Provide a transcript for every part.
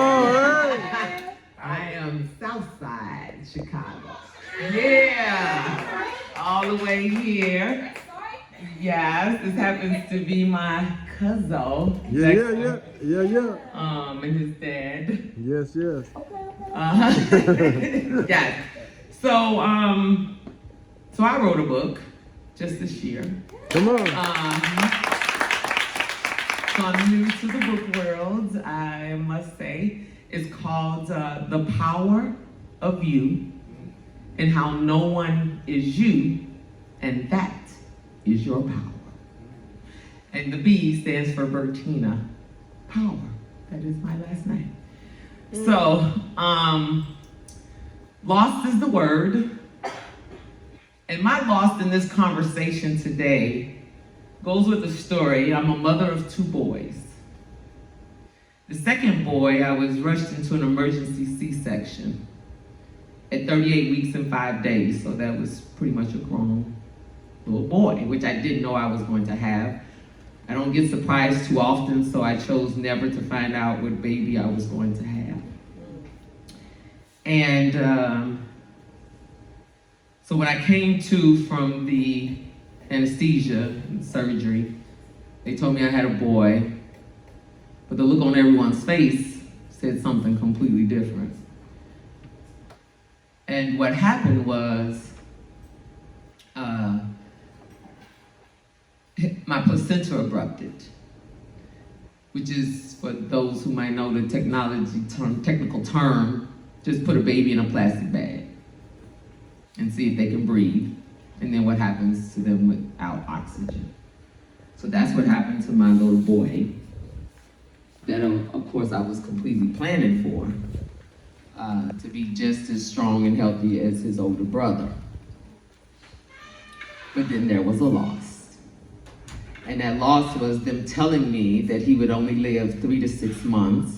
on, hey. I am Southside Chicago. Yeah, all the way here. Yes, this happens to be my cousin. Yeah. And his dad. Yes. Yes. So I wrote a book just this year. Come on. So I'm new to the book world, I must say. It's called The Power of You and How No One Is You, and That Is Your Power. And the B stands for Bertina Power. That is my last name. So, lost is the word. And my lost in this conversation today goes with a story. I'm a mother of 2 boys. The second boy, I was rushed into an emergency C-section at 38 weeks and 5 days. So that was pretty much a grown little boy, which I didn't know I was going to have. I don't get surprised too often, so I chose never to find out what baby I was going to have. And so when I came to from the anesthesia and surgery, they told me I had a boy, but the look on everyone's face said something completely different. And what happened was, my placenta abrupted, which is, for those who might know the technical term, just put a baby in a plastic bag and see if they can breathe, and then what happens to them without oxygen. So that's what happened to my little boy, that of course I was completely planning for, to be just as strong and healthy as his older brother. But then there was a loss. And that loss was them telling me that he would only live 3 to 6 months.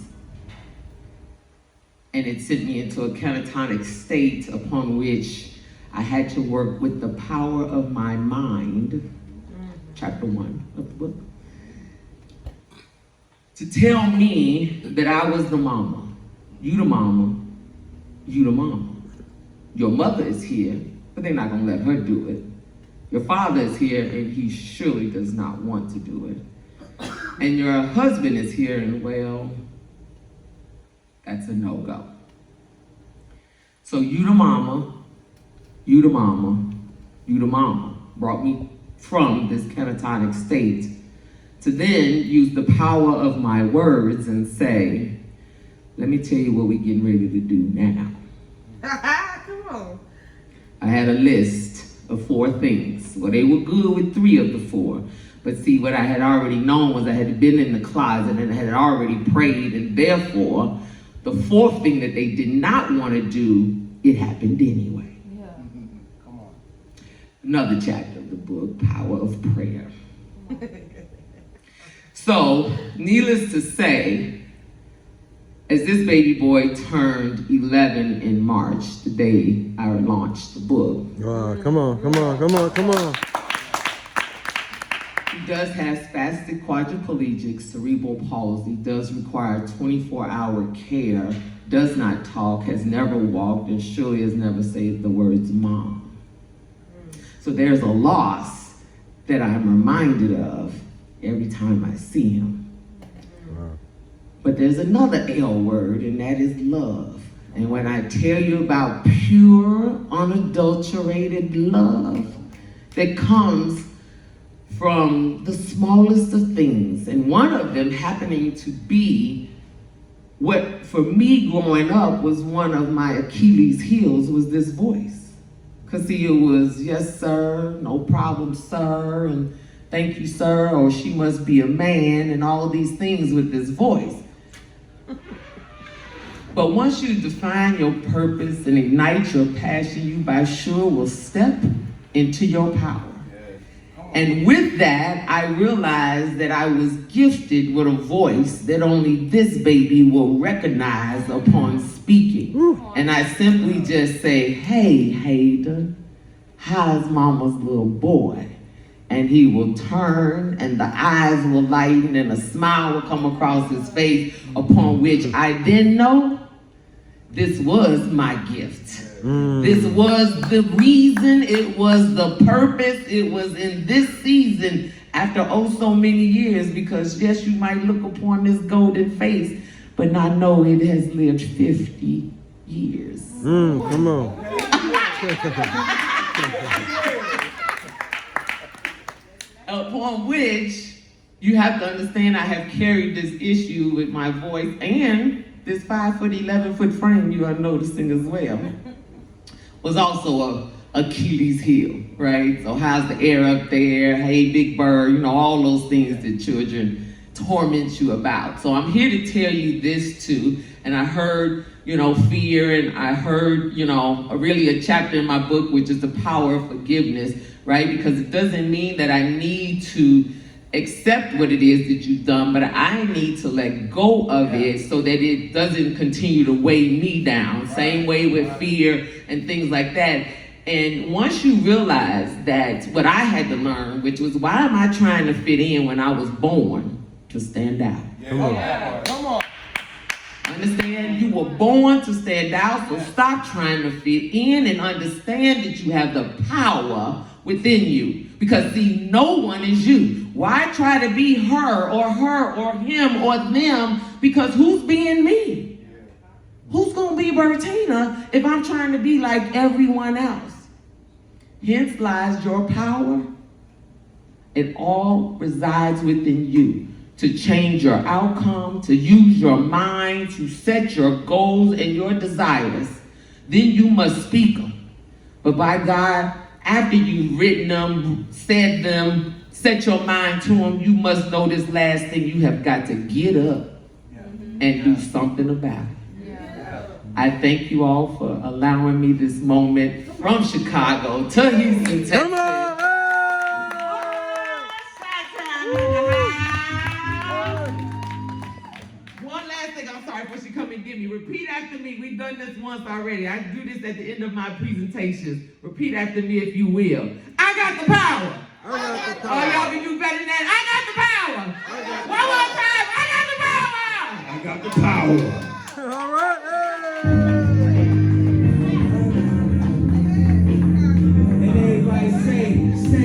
And it sent me into a catatonic state upon which I had to work with the power of my mind, chapter 1 of the book, to tell me that I was the mama. You the mama, you the mama. Your mother is here, but they're not gonna let her do it. Your father is here, and he surely does not want to do it. And your husband is here, and well, that's a no-go. So you the mama, you the mama, you the mama, brought me from this catatonic state to then use the power of my words and say, let me tell you what we're getting ready to do now. Come on. I had a list of 4 things. Well, they were good with 3 of the 4. But see, what I had already known was I had been in the closet and I had already prayed, and therefore, the 4th thing that they did not want to do, it happened anyway. Yeah. Come on. Another chapter of the book, Power of Prayer. So, needless to say, as this baby boy turned 11 in March, the day I launched the book. Come on. He does have spastic quadriplegic cerebral palsy, does require 24-hour care, does not talk, has never walked, and surely has never said the words mom. So there's a loss that I'm reminded of every time I see him. But there's another L word, and that is love. And when I tell you about pure, unadulterated love that comes from the smallest of things, and one of them happening to be what, for me growing up, was one of my Achilles' heels, was this voice. Because see, it was, yes, sir, no problem, sir, and thank you, sir, or she must be a man, and all of these things with this voice. But once you define your purpose and ignite your passion, you by sure will step into your power. And with that, I realized that I was gifted with a voice that only this baby will recognize upon speaking. And I simply just say, hey, Hayden, how's mama's little boy? and he will turn, and the eyes will lighten, and a smile will come across his face, upon which I then know this was my gift. This was the reason, it was the purpose, it was in this season, after oh so many years, because yes, you might look upon this golden face, but not know it has lived 50 years. Come on. Upon which you have to understand I have carried this issue with my voice and this 5'11" frame you are noticing as well was also a Achilles heel, right? So how's the air up there? Hey, big bird, you know, all those things that children torment you about. So I'm here to tell you this too. And I heard, you know, fear, and I heard, you know, really a chapter in my book, which is the power of forgiveness, right? Because it doesn't mean that I need to accept what it is that you've done, but I need to let go of it so that it doesn't continue to weigh me down. Same way with fear and things like that. And once you realize that what I had to learn, which was why am I trying to fit in when I was born? To stand out. Come on. Come on. Understand? You were born to stand out, so stop trying to fit in and understand that you have the power within you. Because see, no one is you. Why try to be her or him or them? Because who's being me? Who's gonna be Bertina if I'm trying to be like everyone else? Hence lies your power. It all resides within you. To change your outcome, to use your mind, to set your goals and your desires. Then you must speak them. But by God, after you've written them, said them, set your mind to them, you must know this last thing. You have got to get up and do something about it. I thank you all for allowing me this moment from Chicago to Houston, Texas. Come on. One last thing, I'm sorry, before she come and get me. Repeat after me. We've done this once already. I do this at the end of my presentations. Repeat after me if you will. I got the power. I got the Oh, power. y'all can do better than that. I got the power. One more time. I got the power. I got the power.